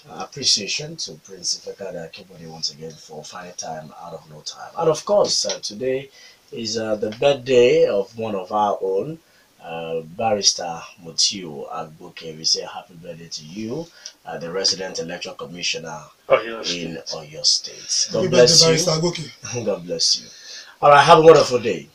appreciation to Prince Ifekayode Akinbode once again for finding time out of no time. And of course, today is the birthday of one of our own, Barrister Mutiu Agboke. We say happy birthday to you, the resident election commissioner in Oyo State. God bless you. Barrister Agboke. God bless you. All right, have a wonderful day.